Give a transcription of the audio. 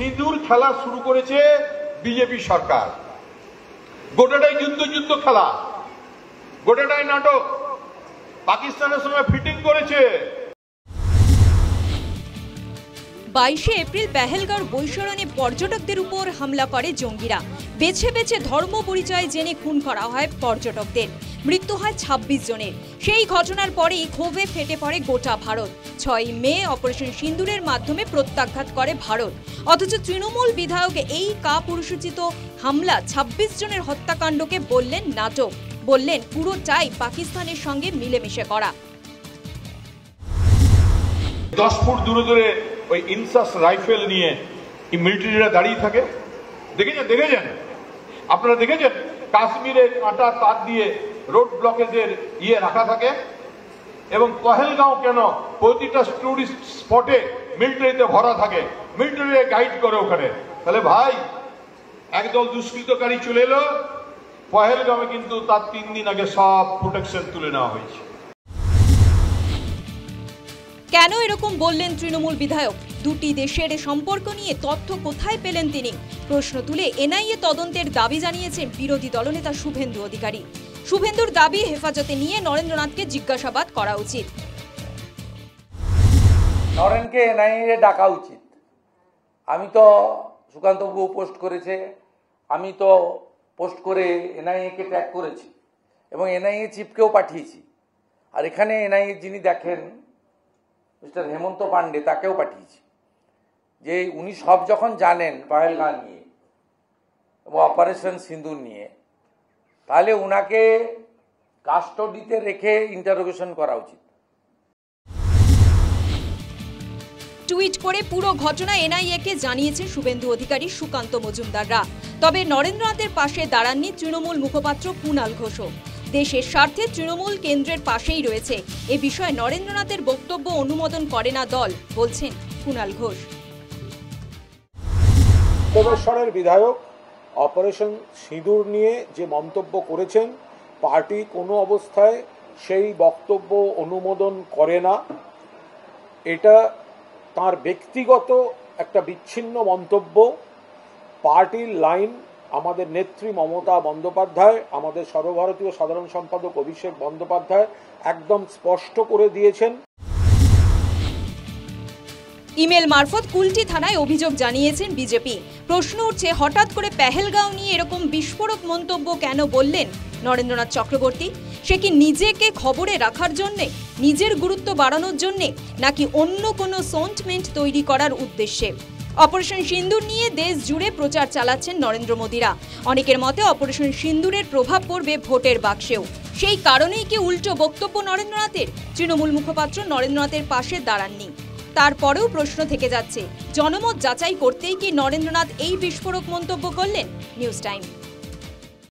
সিঁদুর খেলা শুরু করেছে বিজেপি সরকার। গোটাটাই যুদ্ধ খেলা, গোটাটাই নাটক, পাকিস্তানের সঙ্গে ফিটিং করেছে। 22 এপ্রিল পেহেলগাঁওর বৈশরণে পর্যটকদের উপর হামলা করে জঙ্গিরা। বেছে বেছে ধর্ম পরিচয় জেনে খুন করা হয় পর্যটকদের। মৃত্যু হয় 26 জনের। সেই ঘটনার পরেই ক্ষোভে ফেটে পড়ে গোটা ভারত। 6 মে অপারেশন সিন্দুরের মাধ্যমে প্রত্যাঘাত করে ভারত। অথচ তৃণমূল বিধায়ক এই কাপুরুষোচিত হামলা 26 জনের হত্যাকাণ্ডকে বললেন নাটক, বললেন পুরোটাই পাকিস্তানের সঙ্গে মিলেমিশে করা। 10 ফুট দূরে ওই ইনসাস রাইফেল নিয়ে মিলিটারিরা দাঁড়িয়ে থাকে। দেখেছেন আপনারা দেখেছেন কাশ্মীরে কাঁটা তার দিয়ে রোড ব্লকেজের রাখা থাকে। এবং পহেলগাঁও কেন প্রতিটা টুরিস্ট স্পটে মিলিটারিতে ভরা থাকে, মিলিটারি গাইড করে ওখানে। তাহলে ভাই একদল দুষ্কৃতকারী চলে এলো পহেলগাঁওয়ে, কিন্তু তার 3 দিন আগে সব প্রোটেকশন তুলে নেওয়া হয়েছে। কেন এরকম বললেন তৃণমূল বিধায়ক? দুটি দেশের সম্পর্ক নিয়ে তথ্য কোথায় পেলেন তিনি? প্রশ্ন তুলে এনআইএ তদন্তের দাবি জানিয়েছেন বিরোধী দলনেতা শুভেন্দু অধিকারী। শুভেন্দুর দাবি, হেফাজতে নিয়ে নরেন্দ্রনাথকে জিজ্ঞাসাবাদ করা উচিত। নরেনকে এনআইএ ডাকা উচিত। আমি তো সুকান্তবাবু পোস্ট করেছে, আমি তো পোস্ট করে এনআইএকে ট্যাগ করেছি এবং এনআইএ চিফকেও পাঠিয়েছি। আর এখানে এনআইএ যিনি দেখেন মিস্টার হেমন্ত পান্ডে, তাকেও পাঠিয়েছি যে উনি সব যখন জানেন পহেলগাঁও নিয়ে এবং অপারেশন সিন্দুর নিয়ে, তাহলে উনাকে কাস্টডিতে রেখে ইন্টারোগেশন করা উচিত। টুইট করে পুরো ঘটনা এনআইএকে জানিয়েছে শুভেন্দু অধিকারী, সুকান্ত মজুমদাররা। তবে নরেন্দ্রনাথের পাশে দাঁড়াননি তৃণমূল মুখপাত্র কুণাল ঘোষও। দেশের স্বার্থে তৃণমূল কেন্দ্রের পাশেই রয়েছে। এ বিষয়ে নরেন্দ্রনাথের বক্তব্য অনুমোদন করে না দল, বলছেন কুণাল ঘোষ। কোবেশ্বরের বিধায়ক অপারেশন সিঁদুর নিয়ে যে মন্তব্য করেছেন, পার্টি কোনো অবস্থায় সেই বক্তব্য অনুমোদন করে না। এটা তার ব্যক্তিগত একটা বিচ্ছিন্ন মন্তব্য। পার্টির লাইন, আমাদের নেত্রী মমতা বন্দ্যোপাধ্যায়, আমাদের সর্বভারতীয় সাধারণ সম্পাদক অভিষেক বন্দ্যোপাধ্যায় একদম স্পষ্ট করে দিয়েছেন। ইমেল মারফত কুলটি থানায় অভিযোগ জানিয়েছেন বিজেপি। প্রশ্ন উঠছে, হঠাৎ করে পেহেলগাঁও নিয়ে এরকম বিস্ফোরক মন্তব্য কেন বললেন নরেন্দ্রনাথ চক্রবর্তী? সে কি নিজেকে খবরে রাখার জন্যে, নিজের গুরুত্ব বাড়ানোর জন্যে, নাকি অন্য কোনো সেন্টিমেন্ট তৈরি করার উদ্দেশ্যে? অপারেশন সিন্দুর নিয়ে দেশ জুড়ে প্রচার চালাচ্ছেন নরেন্দ্র মোদীরা। অনেকের মতে অপারেশন সিন্দুরের প্রভাব পড়বে ভোটের বাক্সেও। সেই কারণেই কি উল্টো বক্তব্য নরেন্দ্রনাথের? তৃণমূল মুখপাত্র নরেন্দ্রনাথের পাশে দাঁড়াননি। তারপরেও প্রশ্ন থেকে যাচ্ছে, জনমত যাচাই করতেই কি নরেন্দ্রনাথ এই বিস্ফোরক মন্তব্য করলেন? News time.